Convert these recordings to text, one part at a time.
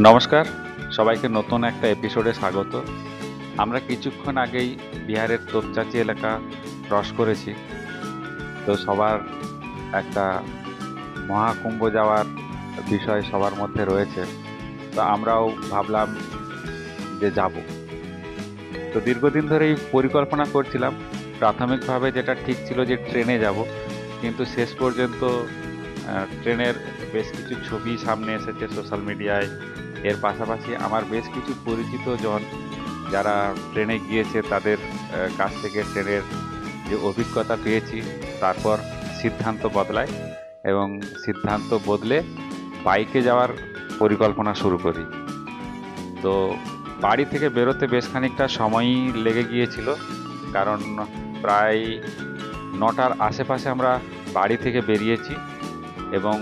নমস্কার, সবাইকে নতুন একটা এপিসোডে স্বাগত। আমরা কিছুক্ষণ আগেই বিহারের তোপচাঁচি এলাকা ক্রস করেছি। তো সবার একটা মহাকুম্ভ যাওয়ার বিষয় সবার মধ্যে রয়েছে। তো আমরাও ভাবলাম যে যাব। তো দীর্ঘদিন ধরেই পরিকল্পনা করছিলাম। প্রাথমিকভাবে যেটা ঠিক ছিল যে ট্রেনে যাব, কিন্তু শেষ পর্যন্ত ট্রেনের বেশ কিছু ছবি সামনে এসেছে সোশ্যাল মিডিয়ায়। এর পাশাপাশি আমার বেশ কিছু পরিচিত জন যারা ট্রেনে গিয়েছে তাদের কাছ থেকে ট্রেনের যে অভিজ্ঞতা পেয়েছি, তারপর সিদ্ধান্ত বদলায় এবং সিদ্ধান্ত বদলে বাইকে যাওয়ার পরিকল্পনা শুরু করি। তো বাড়ি থেকে বেরোতে বেশ খানিকটা সময়ই লেগে গিয়েছিল, কারণ প্রায় 9টার আশেপাশে আমরা বাড়ি থেকে বেরিয়েছি এবং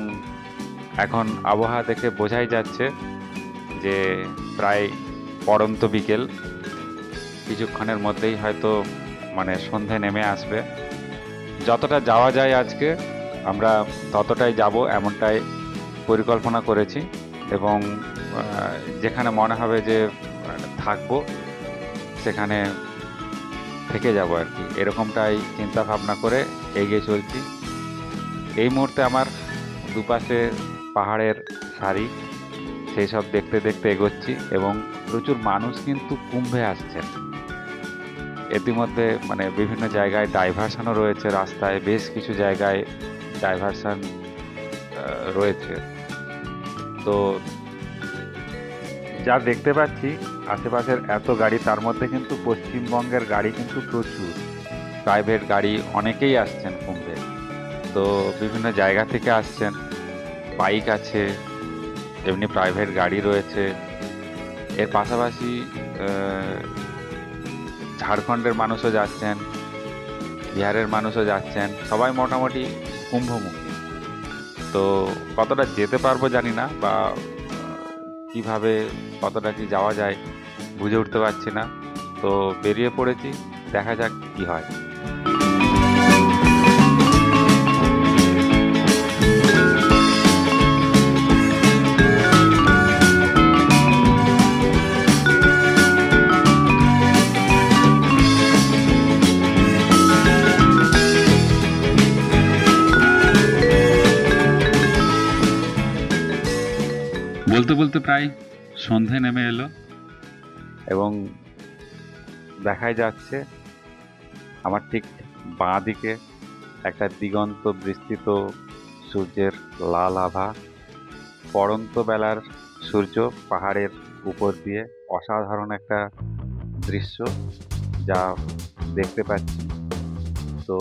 এখন আবহাওয়া দেখে বোঝাই যাচ্ছে যে প্রায় পড়ন্ত বিকেল। কিছুক্ষণের মধ্যেই হয়তো সন্ধে নেমে আসবে। যতটা যাওয়া যায় আজকে আমরা ততটাই যাব এমনটাই পরিকল্পনা করেছি এবং যেখানে মনে হবে যে থাকবো সেখানে থেকে যাব আর কি, এরকমটাই চিন্তা ভাবনা করে এগিয়ে চলছি। এই মুহূর্তে আমার দুপাশে পাহাড়ের সারি, সেই সব দেখতে দেখতে এগোচ্ছি এবং প্রচুর মানুষ কিন্তু কুম্ভে আসছেন। ইতিমধ্যে বিভিন্ন জায়গায় ডাইভারশনও রয়েছে, রাস্তায় বেশ কিছু জায়গায় ডাইভারশন রয়েছে। তো যা দেখতে পাচ্ছি আশেপাশের এত গাড়ি, তার মধ্যে কিন্তু পশ্চিমবঙ্গের গাড়ি কিন্তু প্রচুর, প্রাইভেট গাড়ি অনেকেই আসছেন কুম্ভে। তো বিভিন্ন জায়গা থেকে আসছেন, বাইক আছে, এমনি প্রাইভেট গাড়ি রয়েছে। এর পাশাপাশি ঝাড়খণ্ডের মানুষও যাচ্ছেন, বিহারের মানুষও যাচ্ছেন, সবাই মোটামুটি কুম্ভমুখী। তো কতটা যেতে পারবো জানি না, বা কিভাবে কতটা কি যাওয়া যায় বুঝে উঠতে পারছি না। তো বেরিয়ে পড়েছি, দেখা যাক কি হয়। বলতে বলতে প্রায় সন্ধে নেমে এলো এবং দেখাই যাচ্ছে আমার ঠিক বাঁ দিকে একটা দিগন্ত বিস্তৃত সূর্যের লাল আভা। পড়ন্ত বেলার সূর্য পাহাড়ের উপর দিয়ে অসাধারণ একটা দৃশ্য যা দেখতে পাচ্ছি। তো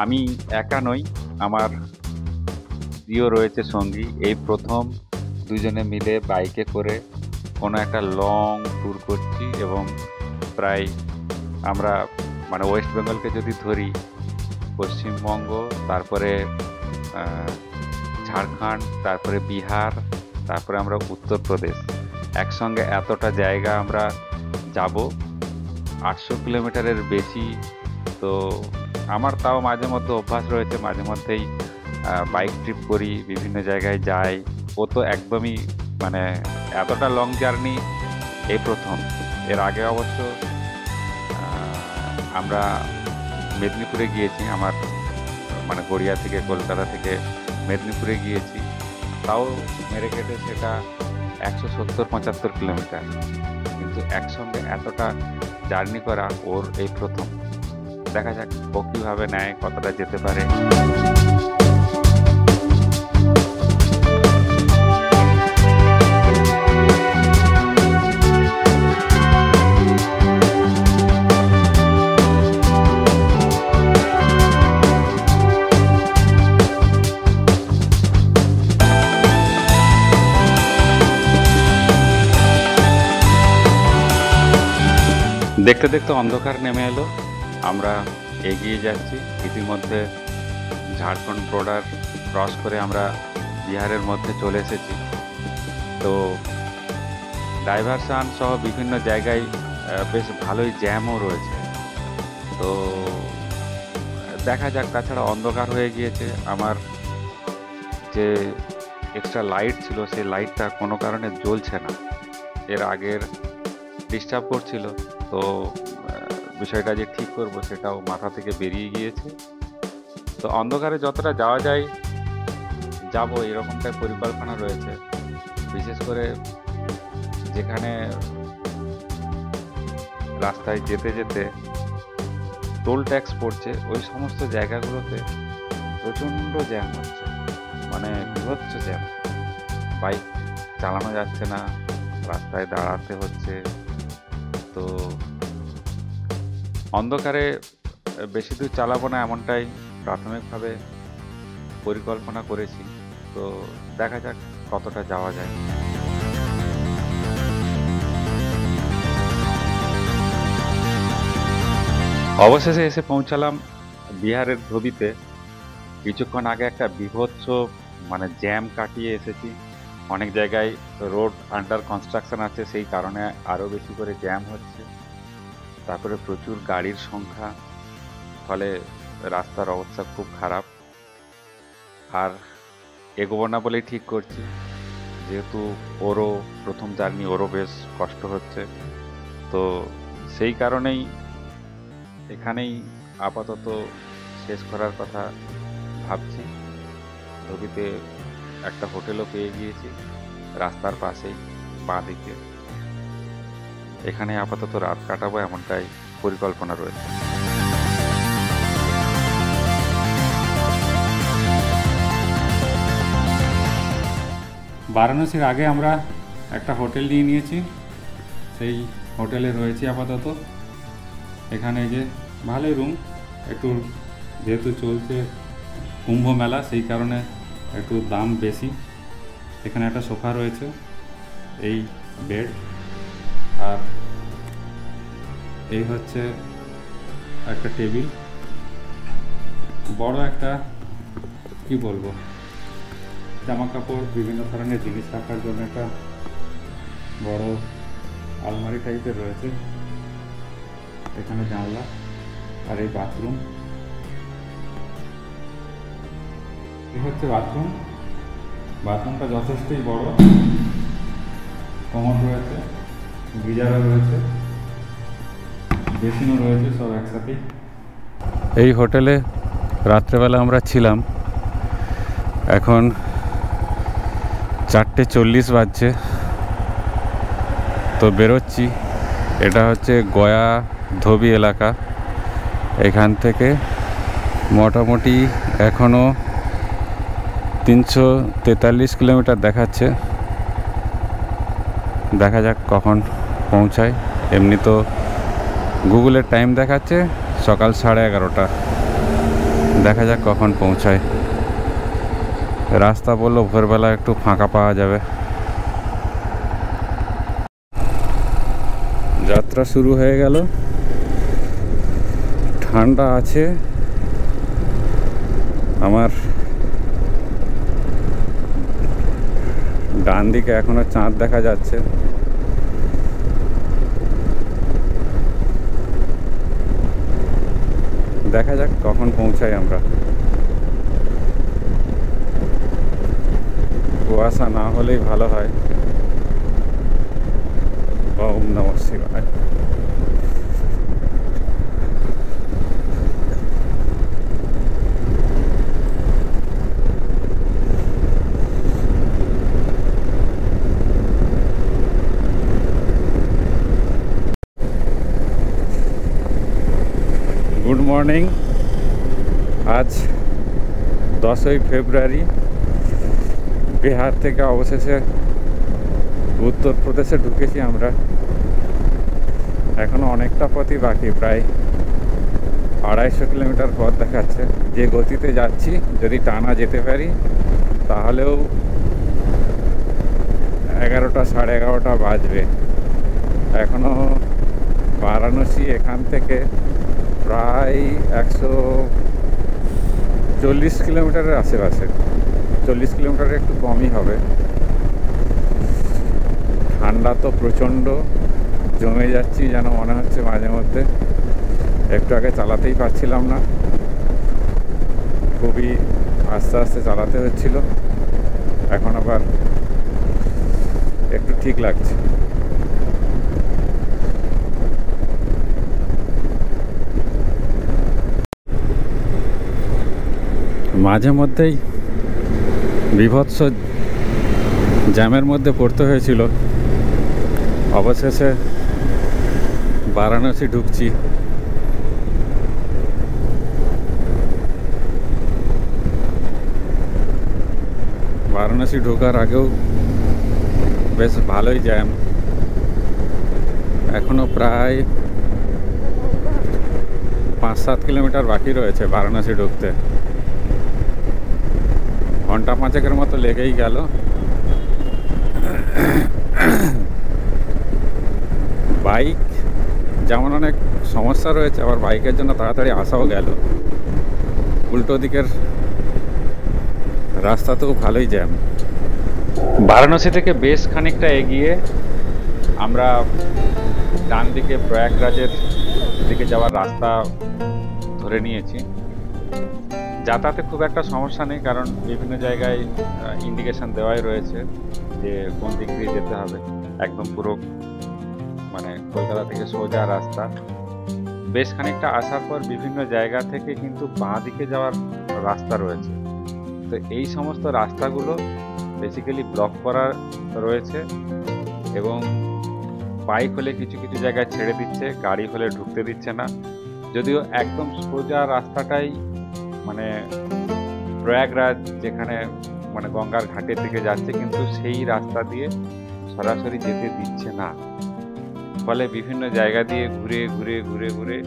আমি একা নই, আমার প্রিয় রয়েছে সঙ্গী। এই প্রথম দুজনে মিলে বাইকে করে কোনো একটা লং ট্যুর করছি এবং প্রায় আমরা ওয়েস্ট বেঙ্গলকে যদি ধরি, পশ্চিমবঙ্গ, তারপরে ঝাড়খণ্ড, তারপরে বিহার, তারপরে আমরা উত্তরপ্রদেশ, একসঙ্গে এতটা জায়গা আমরা যাব, 800 কিলোমিটারের বেশি। তো আমার তাও মাঝে মধ্যে অভ্যাস রয়েছে, মাঝে মধ্যেই বাইক ট্রিপ করি, বিভিন্ন জায়গায় যাই। ও তো একদমই এতটা লং জার্নি এই প্রথম। এর আগে অবশ্য আমরা মেদিনীপুরে গিয়েছি, আমার গড়িয়া থেকে, কলকাতা থেকে মেদিনীপুরে গিয়েছি, তাও মেরে কেটে সেটা 170-75 কিলোমিটার। কিন্তু একসঙ্গে এতটা জার্নি করা ওর এই প্রথম। দেখা যাক ও কীভাবে নেয়, কতটা যেতে পারে। দেখতে দেখতে অন্ধকার নেমে এলো, আমরা এগিয়ে যাচ্ছি। ইতিমধ্যে ঝাড়খণ্ড বর্ডার ক্রস করে আমরা বিহারের মধ্যে চলে এসেছি। তো ডাইভারশন সহ বিভিন্ন জায়গায় বেশ ভালোই জ্যামও রয়েছে। তো দেখা যাক, তাছাড়া অন্ধকার হয়ে গিয়েছে। আমার যে এক্সট্রা লাইট ছিল, সেই লাইটটা কোনো কারণে জ্বলছে না। এর আগের ডিস্টার্ব করছিল, তো বিষয়টা যে ঠিক করব সেটাও মাথা থেকে বেরিয়ে গিয়েছে। তো অন্ধকারে যতটা যাওয়া যায় যাব, এরকমটাই পরিকল্পনা রয়েছে। বিশেষ করে যেখানে রাস্তায় যেতে যেতে টোল ট্যাক্স পড়ছে, ওই সমস্ত জায়গাগুলোতে প্রচণ্ড জ্যাম হচ্ছে, মানে বিভৎস জ্যাম। বাইক চালানো যাচ্ছে না, রাস্তায় দাঁড়াতে হচ্ছে। তো অন্ধকারে বেশি দূর চালাবো না, এমনটাই প্রাথমিকভাবে পরিকল্পনা করেছি। তো দেখা যাক কতটা যাওয়া যায়। অবশেষে এসে পৌঁছালাম বিহারের ধোবিতে। কিছুক্ষণ আগে একটা বীভৎস মানে জ্যাম কাটিয়ে এসেছি। অনেক জায়গায় রোড আন্ডার কনস্ট্রাকশন আছে, সেই কারণে আরও বেশি করে জ্যাম হচ্ছে। তারপরে প্রচুর গাড়ির সংখ্যা, ফলে রাস্তার অবস্থা খুব খারাপ। আর এগোবো না বলেই ঠিক করছি, যেহেতু ওরও প্রথম জার্নি, ওরও বেশ কষ্ট হচ্ছে। তো সেই কারণেই এখানেই আপাতত শেষ করার কথা ভাবছি। ধোবিতে একটা হোটেলও পেয়ে গিয়েছি রাস্তার পাশেই, বাঁ দিকে। এখানে আপাতত রাত কাটাবো, এমনটাই পরিকল্পনা রয়েছে। বারাণসীর আগে আমরা একটা হোটেল নিয়ে নিয়েছি, সেই হোটেলে রয়েছি আপাতত। এখানে যে ভালোই রুম, একটু যেহেতু চলছে কুম্ভ মেলা, সেই কারণে একটু দাম বেশি। এখানে একটা সোফা রয়েছে, এই বেড, আর এই হচ্ছে একটা টেবিল, বড় একটা কি বলবো জামা কাপড় বিভিন্ন ধরনের জিনিস রাখার জন্য একটা বড় আলমারি টাইপের রয়েছে। এখানে জানলা, আর এই বাথরুম। এই হচ্ছে বাথরুম। বাথরুমটা যথেষ্টই বড়, কমোড রয়েছে, গিজারও রয়েছে, বেসিনও রয়েছে, সব একসাথেই। এই হোটেলে রাত্রেবেলা আমরা ছিলাম। এখন 4:40 বাজছে, তো বেরোচ্ছি। এটা হচ্ছে গয়া ধোবি এলাকা। এখান থেকে মোটামুটি এখনও 343 কিলোমিটার দেখাচ্ছে। দেখা যাক কখন পৌঁছায়। এমনি তো গুগলের টাইম দেখাচ্ছে সকাল 11:30। দেখা যাক কখন পৌঁছায়। রাস্তা বললো ভোরবেলা একটু ফাঁকা পাওয়া যাবে। যাত্রা শুরু হয়ে গেল। ঠান্ডা আছে। আমার ডান দিকে এখনো চাঁদ দেখা যাচ্ছে। দেখা যাক কখন পৌঁছাই আমরা। কুয়াশা না হলেই ভালো হয়। ওম নমঃ শিবায়। Good morning. আজ 10ই ফেব্রুয়ারি। বিহার থেকে অবশেষে উত্তরপ্রদেশে ঢুকেছি আমরা। এখনো অনেকটা পথই বাকি, প্রায় 250 কিলোমিটার পথ দেখাচ্ছে। যে গতিতে যাচ্ছি, যদি টানা যেতে পারি তাহলেও 11টা 11:30 বাজবে। এখনো বারাণসী এখান থেকে প্রায় 140 কিলোমিটারের আশেপাশে, 40 কিলোমিটারের একটু কমই হবে। ঠান্ডা তো প্রচণ্ড, জমে যাচ্ছি যেন মনে হচ্ছে মাঝে মধ্যে। একটু আগে চালাতেই পারছিলাম না, খুবই আস্তে আস্তে চালাতে হচ্ছিল। এখন আবার একটু ঠিক লাগছে। মাঝে মধ্যেই বিভৎস জ্যামের মধ্যে পড়তে হয়েছিল, অবশেষে বারাণসী ঢুকছি। বারাণসী ঢোকার আগেও বেশ ভালোই জ্যাম, এখনো প্রায় 5-7 কিলোমিটার বাকি রয়েছে বারাণসী ঢুকতে। ঘন্টা 5 মতো লেগেই গেল। বাইক যেমন অনেক সমস্যা রয়েছে, আবার বাইকের জন্য তাড়াতাড়ি আসাও গেল। উল্টো দিকের রাস্তাতেও ভালোই জ্যাম। বারাণসী থেকে বেশ খানিকটা এগিয়ে আমরা ডান দিকে প্রয়াগরাজের দিকে যাওয়ার রাস্তা ধরে নিয়েছি। যাতায়াতে খুব একটা সমস্যা নেই, কারণ বিভিন্ন জায়গায় ইন্ডিকেশন দেওয়াই রয়েছে যে কোন দিক দিয়ে যেতে হবে। একদম পুরো মানে কলকাতা থেকে সোজা রাস্তা। বেশ খানিকটা আসার পর বিভিন্ন জায়গা থেকে কিন্তু বাঁ দিকে যাওয়ার রাস্তা রয়েছে। তো এই সমস্ত রাস্তাগুলো বেসিক্যালি ব্লক করা রয়েছে এবং বাইক হলে কিছু কিছু জায়গায় ছেড়ে দিচ্ছে, গাড়ি হলে ঢুকতে দিচ্ছে না। যদিও একদম সোজা রাস্তাটাই মানে প্রয়াগরাজ যেখানে মানে গঙ্গার ঘাটের দিকে যাচ্ছে, কিন্তু সেই রাস্তা দিয়ে সরাসরি যেতে দিচ্ছে না। ফলে বিভিন্ন জায়গা দিয়ে ঘুরে ঘুরে ঘুরে ঘুরে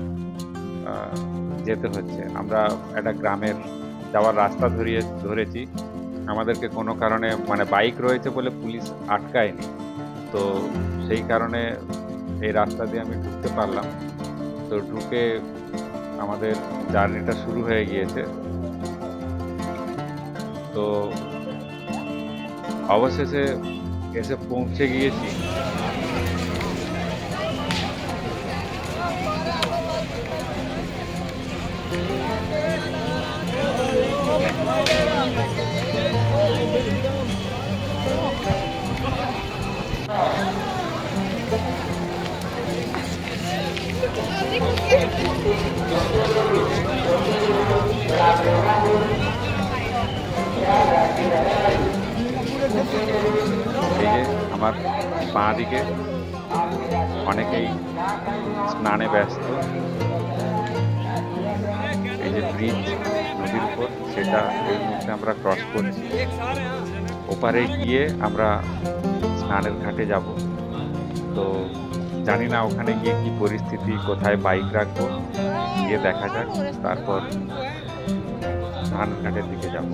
যেতে হচ্ছে। আমরা একটা গ্রামের যাওয়ার রাস্তা ধরেছি। আমাদেরকে কোনো কারণে মানে বাইক রয়েছে বলে পুলিশ আটকায়নি, তো সেই কারণে এই রাস্তা দিয়ে আমি ঢুকতে পারলাম। তো ঢুকে আমাদের জার্নিটা শুরু হয়ে গিয়েছে। তো অবশেষে এসে পৌঁছে গিয়েছি এই যে আমার বাঁ দিকে অনেকেই স্নানে ব্যস্ত। এই যে ব্রিজ নদীর উপর, সেটা এর মধ্যে আমরা ক্রস করছি। ওপারে গিয়ে আমরা স্নানের ঘাটে যাব। তো জানি না ওখানে গিয়ে কি পরিস্থিতি, কোথায় বাইক রাখবো, গিয়ে দেখা যাক। তারপর স্নানের ঘাটের দিকে যাব।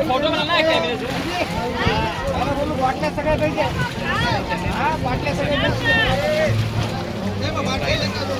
फोटो बनाना है क्या मेरे से? बोलो बाटले सगळे भेजे। हां बाटले सगळे भेजे। ये बाटले लगा दो।